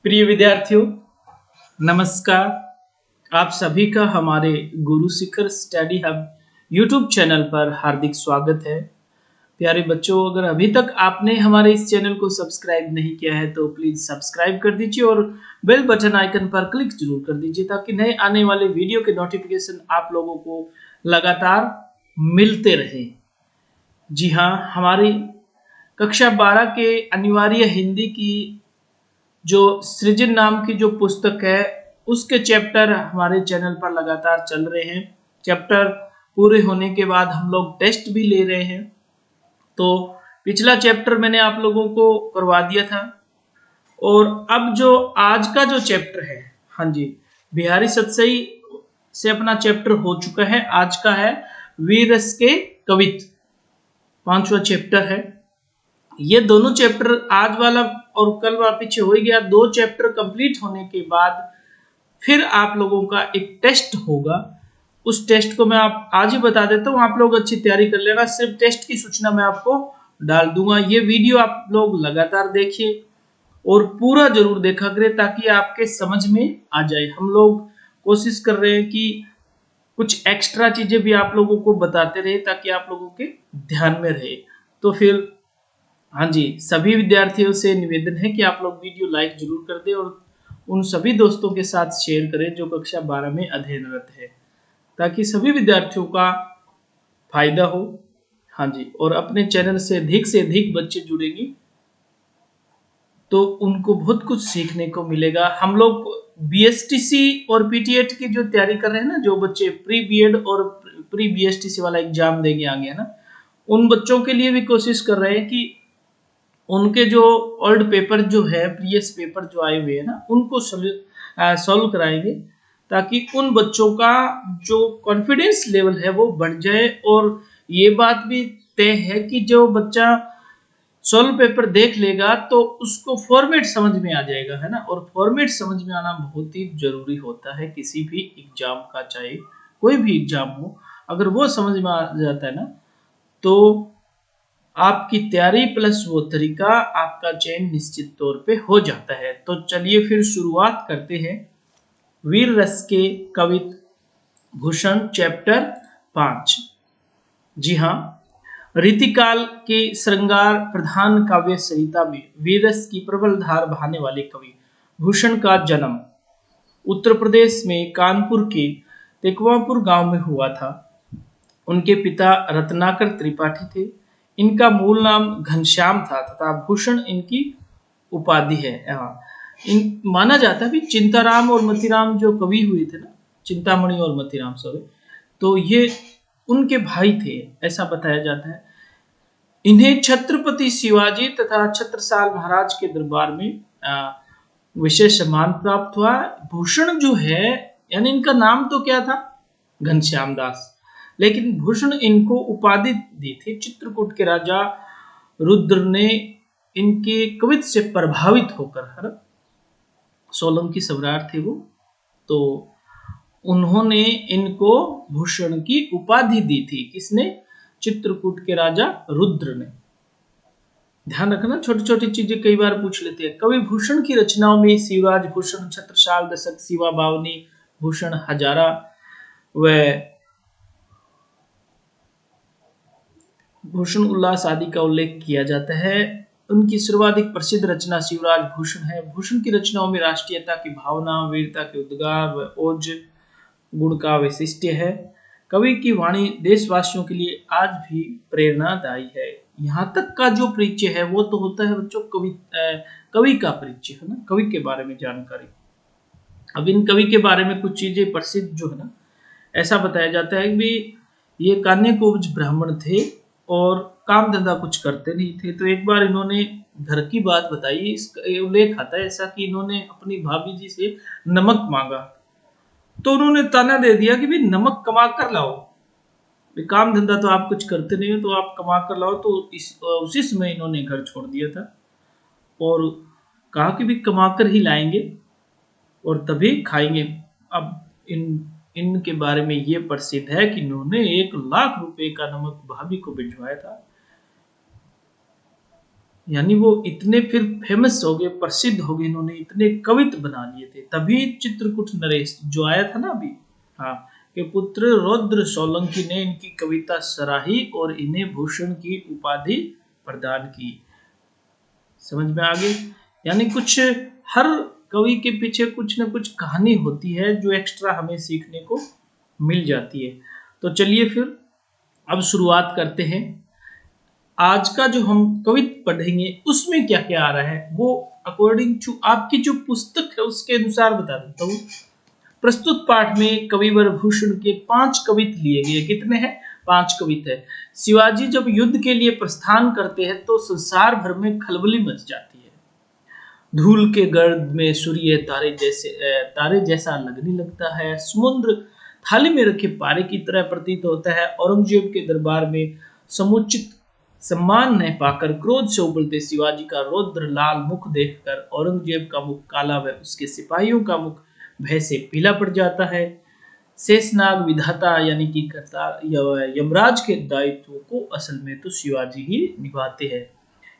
प्रिय विद्यार्थियों, नमस्कार। आप सभी का हमारे Guru Shikhar study hub YouTube channel पर हार्दिक स्वागत है। प्यारे बच्चों, अगर अभी तक आपने हमारे इस चैनल को सब्सक्राइब नहीं किया है तो प्लीज सब्सक्राइब कर दीजिए और बेल बटन आइकन पर क्लिक जरूर कर दीजिए ताकि नए आने वाले वीडियो के नोटिफिकेशन आप लोगों को लगातार मिलते रहे। जी हाँ, हमारी कक्षा 12 के अनिवार्य हिंदी की जो सृजन नाम की जो पुस्तक है उसके चैप्टर हमारे चैनल पर लगातार चल रहे हैं। चैप्टर पूरे होने के बाद हम लोग टेस्ट भी ले रहे हैं। तो पिछला चैप्टर मैंने आप लोगों को करवा दिया था और अब जो आज का जो चैप्टर है, हाँ जी, बिहारी सतसई से अपना चैप्टर हो चुका है। आज का है वीर रस के कवित, 5वां चैप्टर है। ये दोनों चैप्टर आज वाला और कल वाला पीछे हो गया। 2 चैप्टर कंप्लीट होने के बाद फिर आप लोगों का एक टेस्ट होगा। उस टेस्ट को मैं आप आज ही बता देता हूँ, आप लोग अच्छी तैयारी कर लेना। सिर्फ टेस्ट की सूचना मैं आपको डाल दूंगा। ये वीडियो आप लोग लगातार देखिए और पूरा जरूर देखा करें ताकि आपके समझ में आ जाए। हम लोग कोशिश कर रहे हैं कि कुछ एक्स्ट्रा चीजें भी आप लोगों को बताते रहे ताकि आप लोगों के ध्यान में रहे। तो फिर हाँ जी, सभी विद्यार्थियों से निवेदन है कि आप लोग वीडियो लाइक जरूर कर दें और उन सभी दोस्तों के साथ शेयर करें जो कक्षा 12 में अध्ययनरत है ताकि सभी विद्यार्थियों का फायदा हो। हाँ जी, और अपने चैनल से अधिक बच्चे जुड़ेंगे तो उनको बहुत कुछ सीखने को मिलेगा। हम लोग बीएसटीसी और पीटीएट की जो तैयारी कर रहे हैं ना, जो बच्चे प्री बीएड और प्री बीएसटीसी वाला एग्जाम देंगे आगे, है ना, उन बच्चों के लिए भी कोशिश कर रहे हैं कि उनके जो ओल्ड पेपर जो है, प्रीवियस पेपर जो आए हुए हैं ना, उनको सॉल्व कराएंगे ताकि उन बच्चों का जो कॉन्फिडेंस लेवल है वो बढ़ जाए। और ये बात भी तय है कि जो बच्चा सॉल्व पेपर देख लेगा तो उसको फॉर्मेट समझ में आ जाएगा, है ना। और फॉर्मेट समझ में आना बहुत ही जरूरी होता है किसी भी एग्जाम का, चाहे कोई भी एग्जाम हो। अगर वो समझ में आ जाता है ना तो आपकी तैयारी प्लस वो तरीका, आपका चयन निश्चित तौर पे हो जाता है। तो चलिए फिर शुरुआत करते हैं वीर रस के कवित भूषण चैप्टर 5। जी हाँ, रीतिकाल के श्रृंगार प्रधान काव्य सरिता में वीररस की प्रबल धार बहाने वाले कवि भूषण का जन्म उत्तर प्रदेश में कानपुर के तेकवापुर गांव में हुआ था। उनके पिता रत्नाकर त्रिपाठी थे। इनका मूल नाम घनश्याम था तथा भूषण इनकी उपाधि है। माना जाता है कि चिंताराम और मतीराम जो कवि हुए थे ना, चिंतामणि और मतीराम, सॉरी, तो ये उनके भाई थे, ऐसा बताया जाता है। इन्हें छत्रपति शिवाजी तथा छत्रसाल महाराज के दरबार में विशेष सम्मान प्राप्त हुआ। भूषण जो है, यानी इनका नाम तो क्या था, घनश्याम दास, लेकिन भूषण इनको उपाधि दी थी। चित्रकूट के राजा रुद्र ने इनके कवित से प्रभावित होकर, है ना, सोलंकी सम्राट थे वो, तो उन्होंने इनको भूषण की उपाधि दी थी। किसने? चित्रकूट के राजा रुद्र ने। ध्यान रखना, छोटी छोटी चीजें कई बार पूछ लेते हैं। कवि भूषण की रचनाओं में शिवराज भूषण, छत्रसाल दशक, शिवा बावनी, भूषण हजारा व भूषण उल्लास आदि का उल्लेख किया जाता है। उनकी सर्वाधिक प्रसिद्ध रचना शिवराज भूषण है। भूषण की रचनाओं में राष्ट्रीयता की भावना, वीरता के उद्गार व ओज गुण का वैशिष्ट्य है। कवि की वाणी देशवासियों के लिए आज भी प्रेरणादायी है। यहाँ तक का जो परिचय है वो तो होता है बच्चों कवि का परिचय, है ना, कवि के बारे में जानकारी। अब इन कवि के बारे में कुछ चीजें प्रसिद्ध जो है ना, ऐसा बताया जाता है कि ये कान्यकुब्ज ब्राह्मण थे और काम धंधा कुछ करते नहीं थे। तो एक बार इन्होंने घर की बात बताई, इसका उल्लेख आता है ऐसा कि इन्होंने अपनी भाभी जी से नमक मांगा तो उन्होंने ताना दे दिया कि भाई नमक कमा कर लाओ, काम धंधा तो आप कुछ करते नहीं हो तो आप कमा कर लाओ। तो उसी समय इन्होंने घर छोड़ दिया था और कहा कि भी कमा कर ही लाएंगे और तभी खाएंगे। अब इनके बारे में ये प्रसिद्ध है कि इन्होंने 1 लाख रुपए का नमक भाभी को भिजवाया था। यानी वो इतने फिर फेमस हो गए, प्रसिद्ध हो गए, इन्होंने इतने कवित बना लिए थे, तभी चित्रकूट नरेश जो आया था ना अभी, हाँ, के पुत्र रौद्र सोलंकी ने इनकी कविता सराही और इन्हें भूषण की उपाधि प्रदान की। समझ में आ गई? यानी कुछ, हर कवि के पीछे कुछ ना कुछ कहानी होती है जो एक्स्ट्रा हमें सीखने को मिल जाती है। तो चलिए फिर अब शुरुआत करते हैं। आज का जो हम कवित पढ़ेंगे उसमें क्या क्या आ रहा है वो अकॉर्डिंग टू आपकी जो पुस्तक है उसके अनुसार बता देता हूँ। प्रस्तुत पाठ में कविवर भूषण के 5 कवित लिए गए। कितने हैं? 5 कवित है। शिवाजी जब युद्ध के लिए प्रस्थान करते हैं तो संसार भर में खलबली मच जाती है। धूल के गर्द में सूर्य तारे जैसा लगने लगता है। समुद्र थाली में रखे पारे की तरह प्रतीत होता है। औरंगजेब के दरबार में समुचित सम्मान न पाकर क्रोध से उबलते शिवाजी का रौद्र लाल मुख देखकर औरंगजेब का मुख काला व उसके सिपाहियों का मुख भय से पीला पड़ जाता है। शेषनाग विधाता यानी कि करतार यमराज के दायित्व को असल में तो शिवाजी ही निभाते हैं।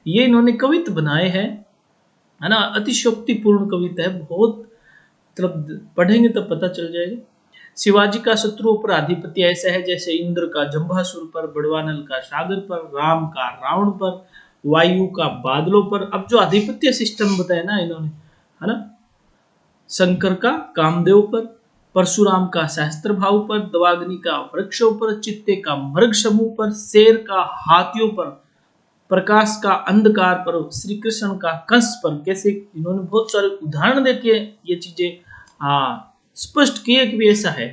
ये इन्होंने कवित बनाए हैं, है ना। अतिशोक्तिपूर्ण कविता है, बहुत मतलब पढ़ेंगे तब पता चल जाएगा। शिवाजी का शत्रुओं पर आधिपत्य ऐसा है जैसे इंद्र का जंभासुर पर, बड़वानल का सागर पर, राम का रावण पर, वायु का बादलों पर। अब जो आधिपत्य सिस्टम बताया ना इन्होंने, है ना, शंकर का कामदेव पर, परशुराम का सहस्त्र भाव पर, दवाग्नि का वृक्षों पर, चित्ते का मृग समूह पर, शेर का हाथियों पर, प्रकाश का अंधकार पर, श्री कृष्ण का कंस पर। कैसे इन्होंने बहुत सारे उदाहरण देके ये चीजें स्पष्ट किए कि भी ऐसा है।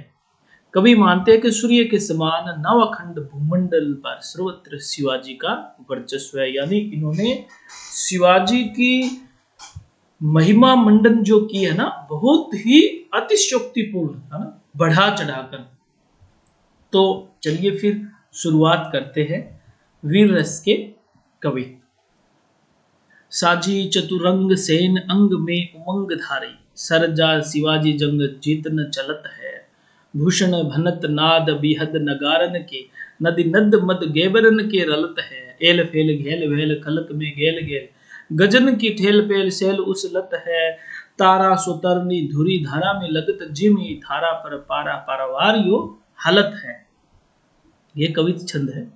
कभी मानते हैं कि सूर्य के समान नवखंड भूमंडल पर सर्वत्र शिवाजी का वर्चस्व है। यानी इन्होंने शिवाजी की महिमा मंडन जो की है ना, बहुत ही अतिशयोक्तिपूर्ण, है ना, बढ़ा चढ़ाकर। तो चलिए फिर शुरुआत करते हैं वीर रस के कवि। साजी चतुरंग सेन अंग में उमंग धारी, सरजा शिवाजी जंग जीतन चलत है। भूषण भनत नाद बिहद नगारन के, नदी नद मद गेबरन के रलत है। एल फेल घेल भेल खलक में गेल गेल, गजन की ठेल पेल सेल उस लत है। तारा सुतरनी धुरी धारा में लगत, जिमी धारा पर पारा पारावारियो हालत है। ये कवित छंद है।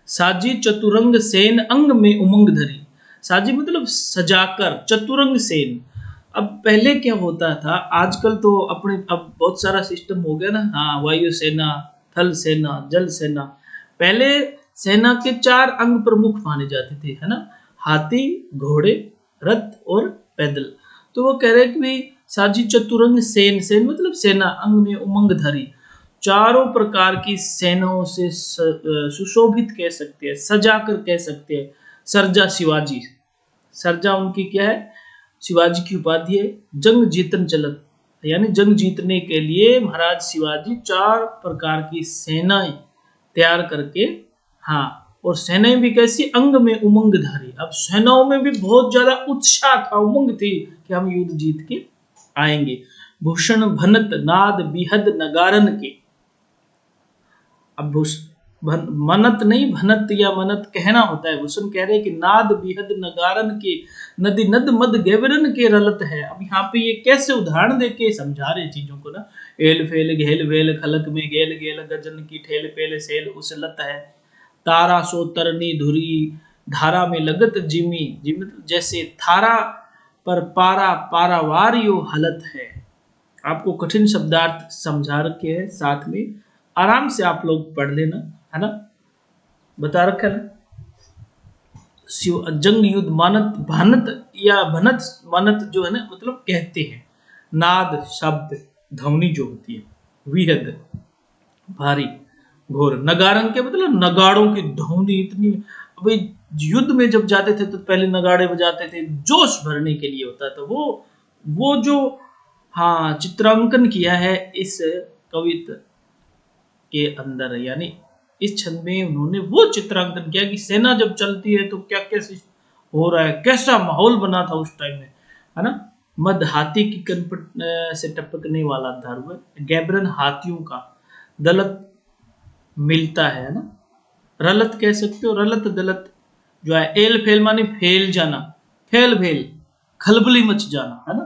साजी चतुरंग सेन अंग में उमंग धरी। साजी मतलब सजाकर, चतुरंग सेन। अब पहले क्या होता था, आजकल तो अपने अब बहुत सारा सिस्टम हो गया ना, हाँ, वायु सेना, थल सेना, जल सेना। पहले सेना के 4 अंग प्रमुख माने जाते थे, है ना, हाथी, घोड़े, रथ और पैदल। तो वो कह रहे कि भाई साजी चतुरंग सेन, सेन मतलब सेना, अंग में उमंग धरी, चारों प्रकार की सेनाओं से सुशोभित कह सकते हैं, सजाकर कह सकते हैं। सरजा शिवाजी, सरजा उनकी क्या है, शिवाजी की उपाधि है। जंग जीतन चलत, यानी जंग जीतने के लिए महाराज शिवाजी 4 प्रकार की सेनाएं तैयार करके, हाँ, और सेनाएं भी कैसी, अंग में उमंग धारी। अब सेनाओं में भी बहुत ज्यादा उत्साह था, उमंग थी कि हम युद्ध जीत के आएंगे। भूषण भनत नाद बिहद नगारन के। अब मनत नहीं, भनत या मनत कहना होता है। भूषण कह रहे हैं कि नाद बिहद नगारन के, नदी नद मद गेवरन के रलत है। अब यहाँ पे ये कैसे उदाहरण देके समझा रहे चीजों को ना। एल फेल घेल वेल खलक में गेल गेल, गजन की ठेल पेल सेल उस लत है। तारा सो तरनी धुरी धारा में लगत, जिमी जिमी जैसे थारा पर पारा पारावारियो हलत है। आपको कठिन शब्दार्थ समझा रखे हैं, साथ में आराम से आप लोग पढ़ लेना, है ना, बता रखा है ना। जंग युद्ध मानत भानत या भनत, मानत जो है ना मतलब कहते हैं। नाद शब्द, ध्वनि जो होती है। विहद भारी, घोर। नगारन के मतलब नगाड़ों की ध्वनि इतनी। अभी युद्ध में जब जाते थे तो पहले नगाड़े बजाते थे, जोश भरने के लिए होता था। वो जो, हाँ, चित्रांकन किया है इस कविता के अंदर, यानी इस छंद में उन्होंने वो चित्रांकन किया कि सेना जब चलती है तो क्या क्या हो रहा है, कैसा माहौल बना था उस टाइम में, है ना। मद हाथी की कनपट से टपकने वाला धर्म, गैबरन हाथियों का, दलत मिलता है ना, रलत कह सकते हो, रलत दलत जो है एल फेल माने फैल जाना, फैल भेल, खलबली मच जाना, है ना,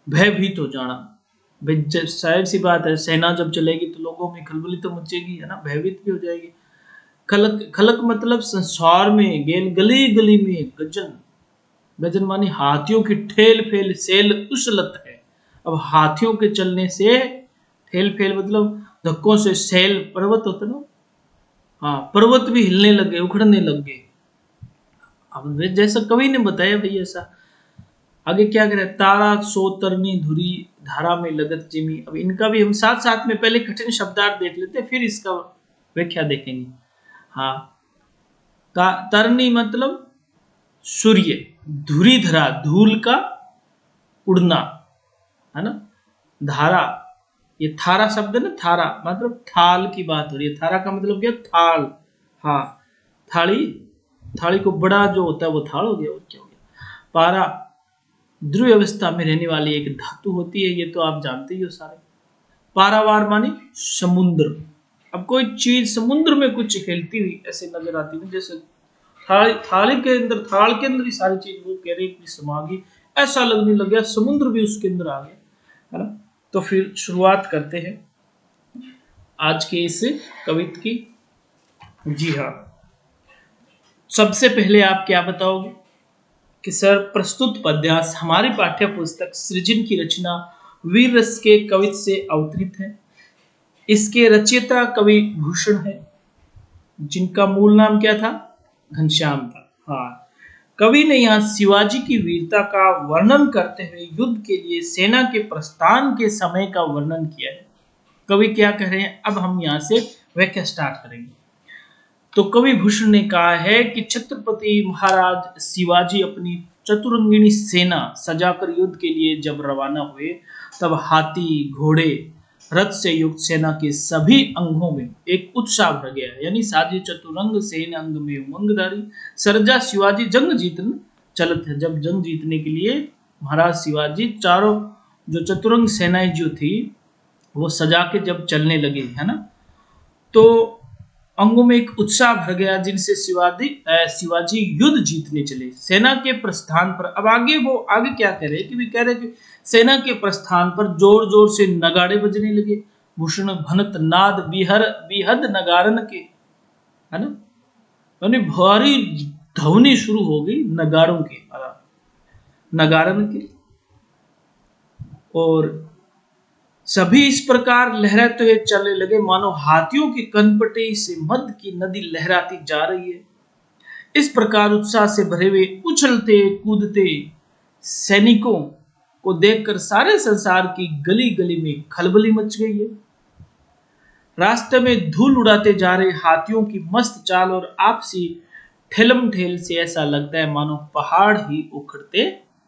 भयभीत हो जाना। भाई शायद सी बात है, सेना जब चलेगी तो लोगों में खलबली तो मचेगी, है ना, भयभीत भी हो जाएगी। खलक, खलक मतलब संसार में, गेल गली गली में गजन, गजन मानी हाथियों की ठेल फेल सेल उछलत है। अब हाथियों के चलने से, ठेल फेल मतलब धक्कों से, सेल पर्वत होता ना, हाँ, पर्वत भी हिलने लगे, उखड़ने लग गए। अब जैसा कवि ने बताया भाई ऐसा। आगे क्या करे, तारा सो तरनी धुरी धारा में लगत जिमी। अब इनका भी हम साथ साथ में पहले कठिन शब्दार्थ देख लेते हैं, फिर इसका व्याख्या देखेंगे। हाँ, तरनी मतलब सूर्य, धुरी धरा धूल का उड़ना, है ना, धारा, ये थारा शब्द है ना, थारा मतलब थाल की बात हो रही है। थारा का मतलब क्या, थाल, हाँ, थाली, थाली को बड़ा जो होता है वो थाल हो गया, और क्या हो गया। पारा ध्रुव अवस्था में रहने वाली एक धातु होती है, ये तो आप जानते ही हो सारे। पारावार मानी समुद्र। अब कोई चीज समुद्र में कुछ हिलती हुई ऐसे नजर आती है, जैसे थाली के अंदर, थाल के अंदर ही सारी चीज वो कह रही कि समा गई, ऐसा लगने लग गया, समुद्र भी उसके अंदर आ गया, है ना। तो फिर शुरुआत करते हैं आज के इस कविता की। जी हाँ, सबसे पहले आप क्या बताओगे कि सर प्रस्तुत पद्यांश हमारी पाठ्य पुस्तक सृजन की रचना वीर रस के कवित से अवतरित है। इसके रचयिता कवि भूषण है, जिनका मूल नाम क्या था, घनश्याम था। हाँ, कवि ने यहाँ शिवाजी की वीरता का वर्णन करते हुए युद्ध के लिए सेना के प्रस्थान के समय का वर्णन किया है। कवि क्या कह रहे हैं, अब हम यहाँ से व्याख्या स्टार्ट करेंगे। तो कवि भूषण ने कहा है कि छत्रपति महाराज शिवाजी अपनी चतुरंगिणी सेना सजाकर युद्ध के लिए जब रवाना हुए, तब हाथी, घोड़े, रथ से युक्त सेना के सभी अंगों में एक उत्साह भर गया, यानी साजे चतुरंग सेन अंग में उमंगदारी, सरजा शिवाजी जंग जीतन चलत है। जब जंग जीतने के लिए महाराज शिवाजी चारों जो चतुरंग सेनाएं जो थी वो सजा के जब चलने लगे, है ना, तो अंगों में एक उत्साह भर गया, जिनसे शिवाजी युद्ध जीतने चले। सेना के प्रस्थान पर, अब आगे क्या कह रहे हैं कि भी कह रहे कि सेना के प्रस्थान पर जोर जोर से नगाड़े बजने लगे। भूषण भनत नाद बिहद नगारन के, है ना, यानी भारी ध्वनि शुरू हो गई नगाड़ों के, नगारन के, और सभी इस प्रकार लहराते हुए चलने लगे मानो हाथियों की कनपटी से मध्य की नदी लहराती जा रही है। इस प्रकार उत्साह से भरे हुए उछलते कूदते सैनिकों को देखकर सारे संसार की गली गली में खलबली मच गई है। रास्ते में धूल उड़ाते जा रहे हाथियों की मस्त चाल और आपसी ठेलम ठेल से ऐसा लगता है मानो पहाड़ ही उखड़ते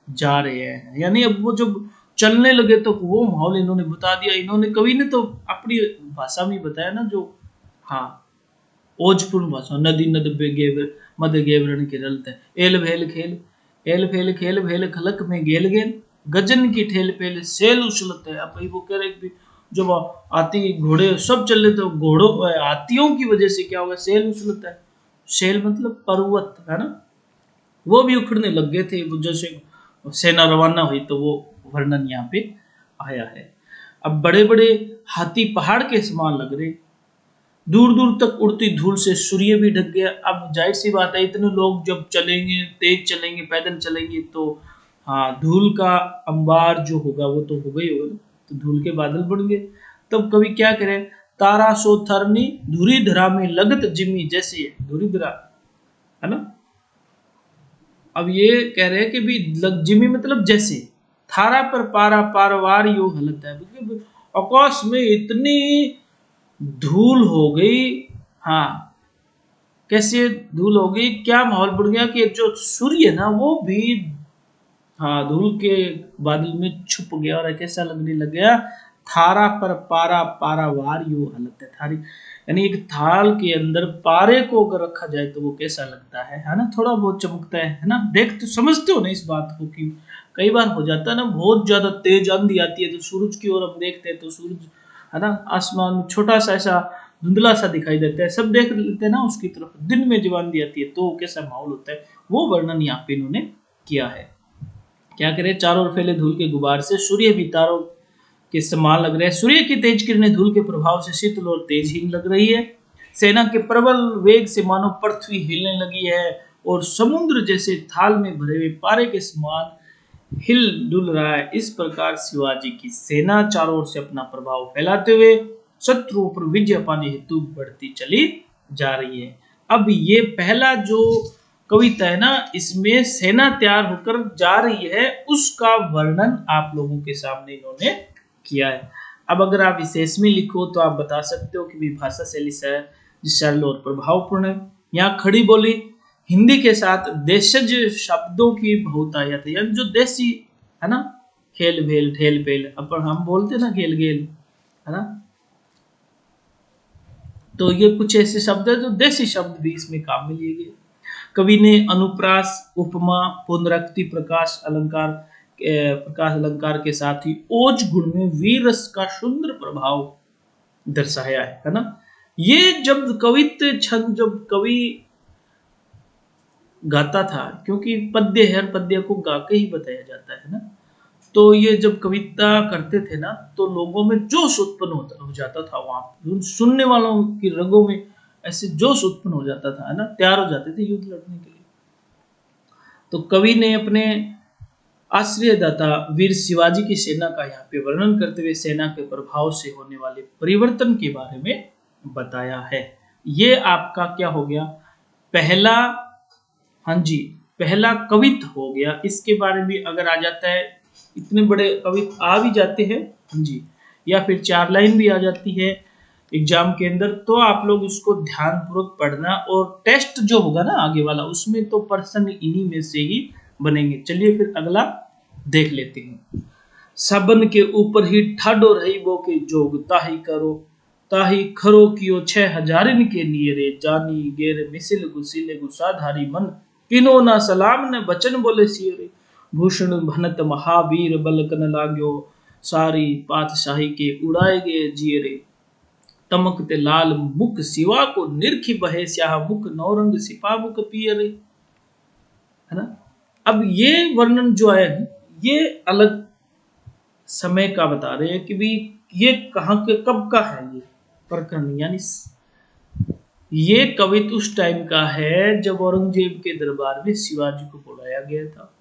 जा रहे हैं। यानी अब वो जब चलने लगे तो वो माहौल इन्होंने बता दिया। इन्होंने, कवि ने तो अपनी भाषा में बताया ना, जो हाँ ओजपूर्ण भाषा, नदी नद बेगेवर मद गेवरण के रलते एल भेल खेल, एल फेल खेल भेल खलक में गेल गेल, गजन की ठेल पेल सेल उछलते है। अब वो कह रहे कि जब हाथी घोड़े सब चल रहे तो घोड़ों हाथियों की वजह से क्या होगा, सेल उछलता है। सेल मतलब पर्वत, है ना, वो भी उखड़ने लग गए थे वो जैसे सेना रवाना हुई, तो वो वर्णन यहाँ पे आया है। अब बड़े बड़े हाथी पहाड़ के समान लग रहे, दूर दूर तक उड़ती धूल से सूर्य भी ढक गया। अब जाहिर सी बात है, इतने लोग जब चलेंगे, तेज चलेंगे, पैदल चलेंगे, तो हाँ धूल का अंबार जो होगा वो तो होगा ही होगा, तो धूल के बादल बन गए। तब कवि क्या करे, तारा सो थरनी धुरी धरा में लगत जिमी, जैसे धुरी धरा, है ना। अब ये कह रहे हैं कि भी जिमी मतलब जैसे, थारा पर पारा पारवार यो हलत है, आकाश में इतनी धूल हो गई। हाँ, कैसे धूल हो गई, क्या माहौल बन गया कि जो सूर्य है ना वो भी हाँ धूल के बादल में छुप गया, और कैसा लगने लग गया, थारा पर पारा पारावार यो हालत है। थारी यानी एक थाल के अंदर पारे को अगर रखा जाए तो वो कैसा लगता है ना, थोड़ा बहुत चमकता है ना। देख तो समझते हो ना इस बात को कि कई बार हो जाता है ना, बहुत ज्यादा तेज आंधी आती है तो सूरज की ओर हम देखते हैं तो सूरज, है ना, आसमान में छोटा सा ऐसा धुंधला सा दिखाई देता है, सब देख लेते हैं ना उसकी तरफ, दिन में जब आंधी आती है तो कैसा माहौल होता है, वो वर्णन यहाँ पे इन्होंने किया है। क्या करे, चारों ओर फैले धूल के गुबार से सूर्य भी तारों के समान लग रहे हैं। सूर्य की तेज किरणें धूल के प्रभाव से शीतल और तेजहीन लग रही है। सेना के प्रबल वेग से मानो पृथ्वी हिलने लगी है और समुद्र जैसे थाल में भरे हुए पारे के समान हिल डुल रहा है। इस प्रकार शिवाजी की सेना चारों ओर से अपना प्रभाव फैलाते हुए शत्रुओं पर विजय पाने हेतु बढ़ती चली जा रही है। अब ये पहला जो कविता है ना, इसमें सेना तैयार होकर जा रही है, उसका वर्णन आप लोगों के सामने इन्होंने किया है। अब अगर आप इसे इसमें लिखो तो आप बता सकते हो कि भी भाषा शैली सरल और प्रभावपूर्ण है। यहाँ खड़ी बोली हिंदी के साथ देशज शब्दों की बहुतायत है, यानी जो देसी है ना, खेल भेल ठेल पेल, अपन हम बोलते ना खेल गेल, है ना, तो ये कुछ ऐसे शब्द है जो देसी शब्द भी इसमें काम में लिए गए। कवि ने अनुप्रास, उपमा, पुनरुक्ति, प्रकाश अलंकार के साथ ही ओज गुण में वीर रस का सुंदर प्रभाव दर्शाया है ना। ये जब कवित्व छंद जब कवि गाता था, क्योंकि पद्य है, हर पद्य को गा के ही बताया जाता है ना, तो ये जब कविता करते थे ना तो लोगों में जोश उत्पन्न हो जाता था, वहां सुनने वालों की रगों में ऐसे जोश उत्पन्न हो जाता था, है ना, तैयार हो जाते थे युद्ध लड़ने के लिए। तो कवि ने अपने आश्रयदाता वीर शिवाजी की सेना का यहाँ पे वर्णन करते हुए सेना के प्रभाव से होने वाले परिवर्तन के बारे में बताया है। ये आपका क्या हो गया, पहला, हाँ जी, पहला कवित्व हो गया। इसके बारे में अगर आ जाता है, इतने बड़े कवित्व आ भी जाते हैं, हाँ जी, या फिर 4 लाइन भी आ जाती है एग्जाम के अंदर, तो आप लोग इसको ध्यान पूर्वक पढ़ना, और टेस्ट जो होगा ना आगे वाला, उसमें तो प्रश्न इन्हीं में से ही बनेंगे। चलिए फिर अगला देख लेते हैं। सबन के ऊपर ही ठाडो रही बो के जोग, ताही करो ताही खरो कियो 6000 के नियरे, जानी गेर मिसिल गुसिले गुसाधारी मन, किनो ना सलाम ने बचन बोले सियरे, भूषण भनत महावीर बलकन लाग्यो, सारी पातशाही के उड़ाए गए जियरे, तमकते लाल मुख सिवा को निरखी बहे, स्याह मुख नौरंग सिपा मुख पियरे, है ना। अब ये वर्णन जो है ये अलग समय का बता रहे हैं कि भी ये कहाँ के कब का है, ये प्रकरण, यानी ये कवित्व उस टाइम का है जब औरंगजेब के दरबार में शिवाजी को बुलाया गया था,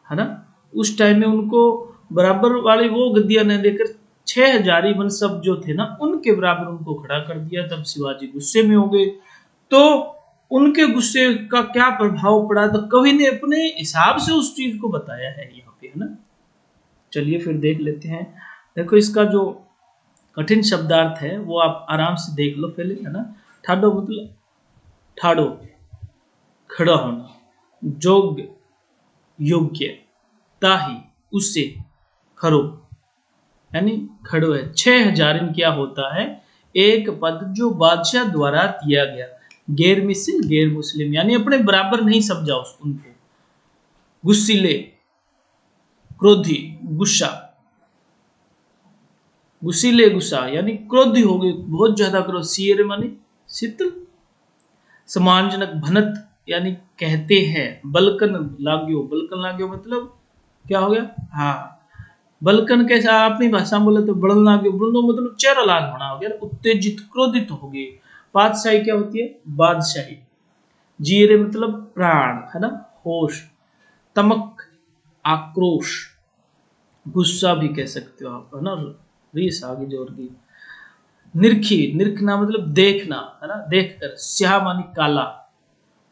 है ना। उस टाइम में उनको बराबर वाली वो गद्दियां न देकर 6000 मन सब जो थे ना उनके बराबर उनको खड़ा कर दिया। तब शिवाजी गुस्से में हो गए, तो उनके गुस्से का क्या प्रभाव पड़ा, तो कवि ने अपने हिसाब से उस चीज को बताया है यहाँ पे, है ना। चलिए फिर देख लेते हैं। देखो इसका जो कठिन शब्दार्थ है वो आप आराम से देख लो पहले, है ना। ठाडो मतलब ठाडो, खड़ा होना, जोग योग्य, ताही उससे, खरो यानी खड़ो है। 6000 क्या होता है, एक पद जो बादशाह द्वारा दिया गया, गैर मिसिल गैर मुस्लिम, यानी अपने बराबर नहीं समझा उनको, गुस्सिले क्रोधी, गुस्सा, गुस्सिले गुस्सा यानी क्रोधी हो गए, बहुत ज्यादा क्रोध, सियर माने शीतल, सम्मानजनक भनत यानी कहते हैं, बलकन लाग्यो, बलकन लाग्यो मतलब क्या हो गया, हाँ बलकन कैसा अपनी भाषा में बोले तो बड़न लाग्यो, बड़नो मतलब चेहरा लाल होना हो गया, उत्तेजित क्रोधित हो गए। बादशाही क्या होती है, बादशाही, जीरे मतलब प्राण, है ना, होश, तमक आक्रोश, गुस्सा भी कह सकते हो आप, है ना, रीस आगे जोर की, निरखी, निरखना मतलब देखना, है ना, देखकर, स्याह मानी काला,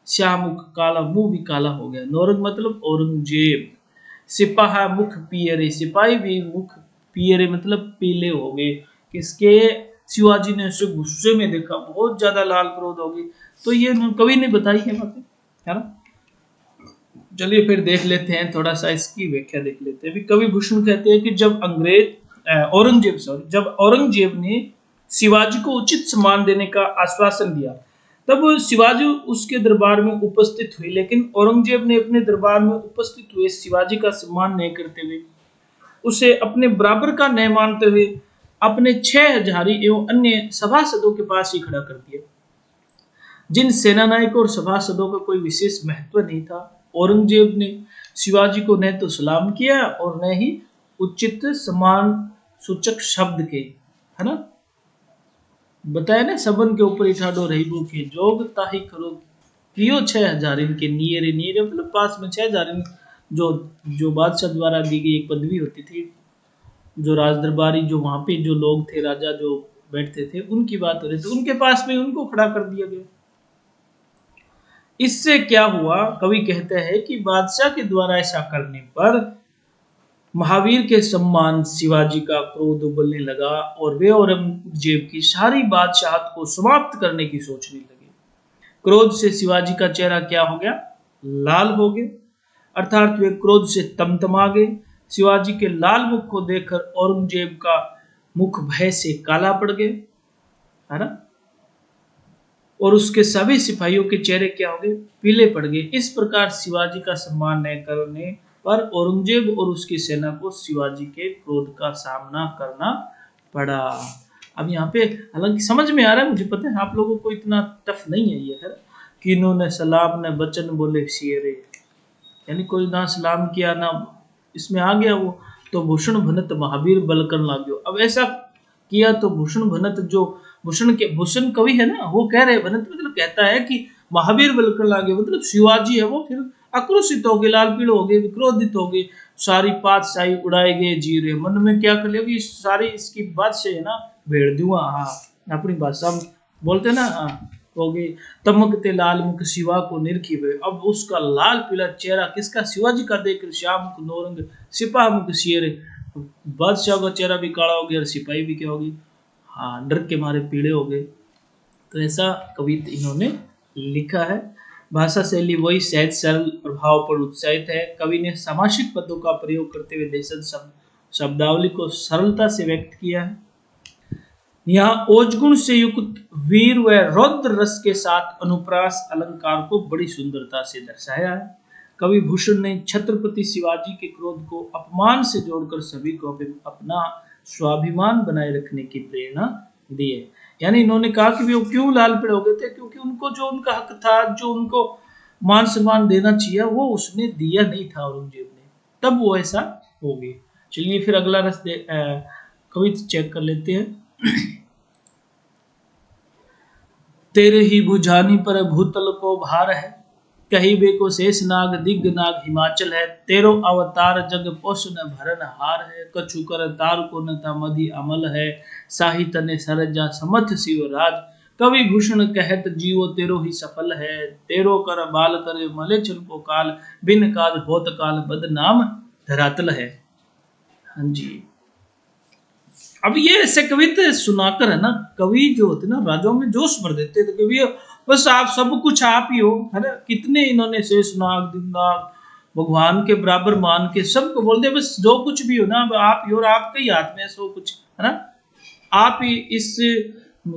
स्याह मुख काला, मुंह भी काला हो गया, नौरंग मतलब औरंगजेब, सिपाहा मुख पियरे, सिपाही भी मुख पियरे मतलब पीले हो गए, किसके, शिवाजी ने उसे गुस्से में देखा, बहुत ज्यादा लाल क्रोध हो गई। तो ये कवि ने बताई है बातें, है ना। चलिए फिर देख लेते हैं, थोड़ा सा इसकी व्याख्या देख लेते हैं। कवि भूषण कहते हैं कि जब जब औरंगजेब ने शिवाजी को उचित सम्मान देने का आश्वासन दिया, तब शिवाजी उसके दरबार में उपस्थित हुए, लेकिन औरंगजेब ने अपने दरबार में उपस्थित हुए शिवाजी का सम्मान नहीं करते हुए, उसे अपने बराबर का नहीं मानते हुए अपने 6 हजारी एवं अन्य सभासदों के पास ही खड़ा कर दिया। जिन सेनानायकों और सभासदों का कोई विशेष महत्व नहीं था, औरंगजेब ने शिवाजी को न तो सलाम किया और न ही उचित सम्मान सूचक शब्द के, है ना, बताया ना, सबन के ऊपर इठाडो रहीबो के जोग ताही करो कियो 6 हजारिन के नियरे नियरे, मतलब पास में 6 हजारिन, जो जो बादशाह द्वारा दी गई एक पदवी होती थी, जो राजदरबारी, जो वहां पे जो लोग थे, राजा जो बैठते थे, उनकी बात हो रही थी, उनके पास में उनको खड़ा कर दिया गया। इससे क्या हुआ, कवि कहते हैं कि बादशाह के द्वारा ऐसा करने पर महावीर के सम्मान शिवाजी का क्रोध उबलने लगा और वे औरंगजेब की सारी बादशाहत को समाप्त करने की सोचने लगे। क्रोध से शिवाजी का चेहरा क्या हो गया, लाल हो गया, अर्थात वे क्रोध से तमतमा गए। शिवाजी के लाल मुख को देखकर औरंगजेब का मुख भय से काला पड़ गया, है ना, और उसके सभी सिपाहियों के चेहरे क्या हो गए, पीले पड़ गए। इस प्रकार शिवाजी का सम्मान न करने पर औरंगजेब और उसकी सेना को शिवाजी के क्रोध का सामना करना पड़ा। अब यहाँ पे हालांकि समझ में आ रहा है, मुझे पता है आप लोगों को इतना टफ नहीं है ये, है कि इन्होंने सलाम न बचन बोले शेरे, यानी कोई ना सलाम किया ना इसमें आ गया वो, तो भूषण भनत महावीर बल कर लाग्यो। अब ऐसा किया तो भूषण भनत, जो भूषण कवि है ना, वो कह रहे हैं, भनत मतलब कहता है कि महावीर बल कर लाग्यो, मतलब शिवाजी है वो फिर आक्रोशित हो गए, लाल पीले हो गए, क्रोधित हो गए, सारी पातशाही उड़ाए गए जी रहे, मन में क्या कर लिया कि सारी इसकी बात से है ना भेड़ दूंगा, हाँ अपनी भाषा में बोलते ना, हाँ हो गई। तमकते लाल मुख शिवा को निरखी हुए, अब उसका लाल पीला चेहरा किसका, शिवाजी का देखकर श्याम मुख नौरंग सिपाह मुख शेर, बादशाह का चेहरा भी काला हो गया और सिपाही भी क्या हो गई, हाँ डर के मारे पीले हो गए। तो ऐसा कवित इन्होंने लिखा है। भाषा शैली वही सहज सरल प्रभाव पर उत्साहित है। कवि ने सामासिक पदों का प्रयोग करते हुए देशज शब्दावली को सरलता से व्यक्त किया है। यहाँ ओजगुण से युक्त वीर व रौद्र रस के साथ अनुप्रास अलंकार को बड़ी सुंदरता से दर्शाया है। कवि भूषण ने छत्रपति शिवाजी के क्रोध को अपमान से जोड़कर सभी को अपना स्वाभिमान बनाए रखने की प्रेरणा दी है। यानी इन्होंने कहा कि वे क्यों लाल पीले हो गए थे, क्योंकि उनको जो उनका हक था, जो उनको मान सम्मान देना चाहिए, वो उसने दिया नहीं था औरंगजेब ने, तब वो ऐसा हो गया। चलिए फिर अगला रस कवि चेक कर लेते हैं। तेरे ही भुजानी पर भूतल को भार है, कहीं बे को शेष नाग दिग्ग नाग हिमाचल है, तेरो अवतार जग पोषण भरन हार है, कछु कर तार को नता मधि अमल है, साहित ने सरजा समथ शिव राज, कवि भूषण कहत जीवो तेरो ही सफल है, तेरो कर बाल करे मले चल को काल, बिन काज होत काल बदनाम धरातल है। हाँ जी, अब ये ऐसे कविता सुनाकर है ना, कवि जो होते ना राजाओं में जोश भर देते थे, कवि बस आप सब कुछ आप ही हो, है ना, कितने इन्होंने शेषनाग दिग्नाग भगवान के बराबर मान के सबको बोल दे, बस जो कुछ भी हो ना आप ही हो, और आपके ही हाथ में सब कुछ, है ना, आप ही इस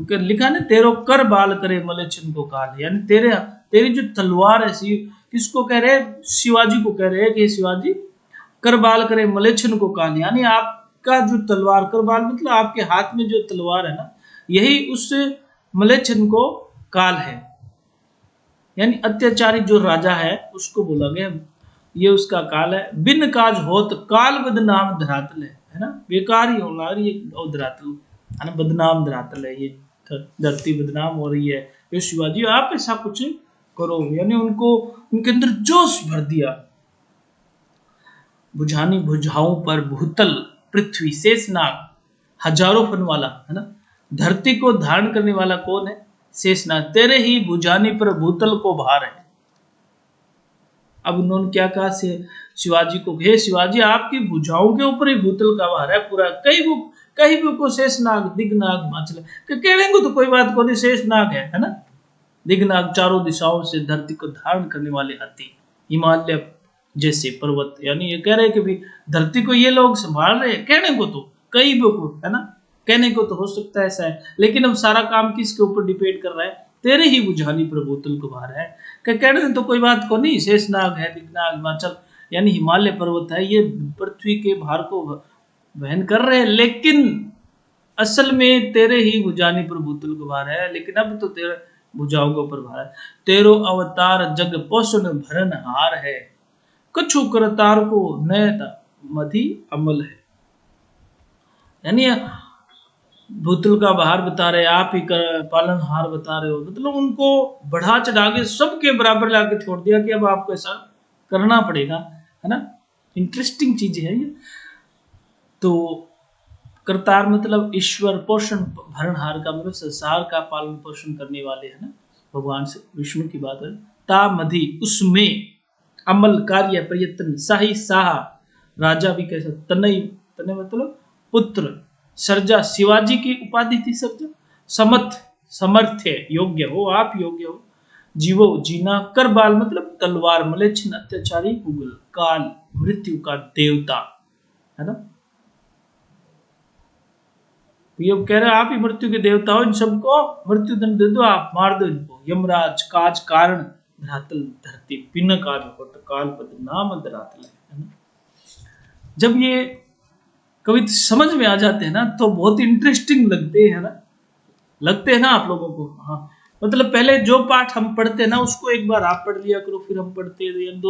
लिखा ना, तेरो कर बाल करे मलेचन को काल, यानी तेरी जो तलवार है, किसको कह रहे हैं, शिवाजी को कह रहे हैं कि शिवाजी कर बाल करे मलेचन को काल, यानी आपका जो तलवार, कर बाल मतलब आपके हाथ में जो तलवार है ना, यही उस मलेचन को काल है, यानी अत्याचारी जो राजा है उसको बोला गया, ये उसका काल है। बिन काज होत काल बदनाम धरातल है ना, बेकार ही होना, ये धरातल है ना, बदनाम धरातल है, ये धरती बदनाम हो रही है, ये शिवाजी आप ऐसा कुछ करो, यानी उनको उनके अंदर जोश भर दिया। बुझानी बुझाऊं पर भूतल पृथ्वी शेषनाग, हजारों फन वाला, है ना, धरती को धारण करने वाला कौन है, शेषनाग, तेरे ही भुजानी पर भूतल को भार है। अब उन्होंने क्या कहा से शिवाजी को, हे शिवाजी आपकी भुजाओं के ऊपर ही भूतल का भार है पूरा, कहीं भी को शेषनाग दिग्नाग हिमाचल, कहेंगे तो कोई बात को नहीं, शेषनाग है ना, दिग्नाग चारों दिशाओं से धरती को धारण करने वाले हाथी, हिमालय जैसे पर्वत, यानी ये कह रहे हैं कि भी धरती को ये लोग संभाल रहे हैं, कहने को तो कहीं भी को, है ना, कहने को तो हो सकता है ऐसा है, लेकिन अब सारा काम किसके ऊपर डिपेंड कर रहा है, तेरे ही बुझानी पर भूतल को भार है, कहने तो कोई बात को नहीं, शेषनाग है, दिग्नाग हिमाचल यानी हिमालय पर्वत है, ये पृथ्वी के भार को वहन कर रहे हैं, लेकिन असल में तेरे ही भुजानी पर भूतल का भार है, लेकिन अब तो तेरे भुजाओं के ऊपर भार है। तेरो अवतार जग पोषण भरन हार है, कछु करतार को नयता मधि अमल है। यानी भूतल का भार बता रहे, आप ही कर पालनहार बता रहे हो, मतलब उनको बढ़ा चढ़ा के सबके बराबर लाके छोड़ दिया कि अब आपको ऐसा करना पड़ेगा, है ना। इंटरेस्टिंग चीज है ये। तो करतार मतलब ईश्वर, पोषण भरणहार का मतलब संसार का पालन पोषण करने वाले, है ना, भगवान से विष्णु की बात है। ता मधि उसमें, अमल कार्य प्रयत्न, साही साह राजा भी कह सकते, तनय तनय मतलब पुत्र, सर्जा शिवाजी की उपाधि थी सर्जा, समथ समर्थ्य योग्य हो, आप योग्य हो, जीवो जीना, कर बाल मतलब तलवार, मलेच्छ अत्याचारी मुगल, काल मृत्यु का देवता, है ना। ये कह रहे आप ही मृत्यु के देवता हो, इन सबको मृत्यु दंड दे दो, आप मार दो इनको। यमराज काज कारण धरातल धरती पिन काज होत काल पद नाम धरातल, है ना। जब ये कविता समझ में आ जाते हैं ना तो बहुत इंटरेस्टिंग लगते हैं ना, लगते हैं ना आप लोगों को। हाँ, मतलब पहले जो पाठ हम पढ़ते हैं ना उसको एक बार आप पढ़ लिया करो, फिर हम पढ़ते हैं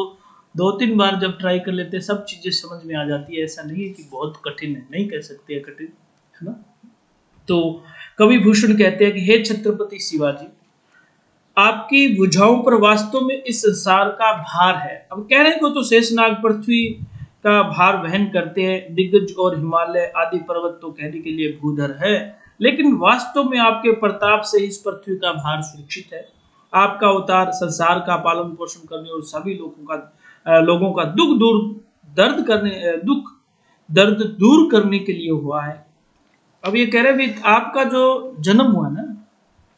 दो तीन बार जब ट्राई कर लेते हैं सब चीजें समझ में आ जाती है। ऐसा नहीं है कि बहुत कठिन है, नहीं कह सकते कठिन, है ना। तो कवि भूषण कहते हैं कि हे छत्रपति शिवाजी, आपकी भुजाओं पर वास्तव में इस संसार का भार है। अब कहने को तो शेषनाग पृथ्वी का भार वहन करते हैं, दिग्गज और हिमालय आदि पर्वत तो कहने के लिए भूधर है, लेकिन वास्तव में आपके प्रताप से इस पृथ्वी का भार सुरक्षित है। आपका अवतार संसार का पालन पोषण करने और सभी लोगों का दुख दर्द दूर करने के लिए हुआ है। अब ये कह रहे भी आपका जो जन्म हुआ ना,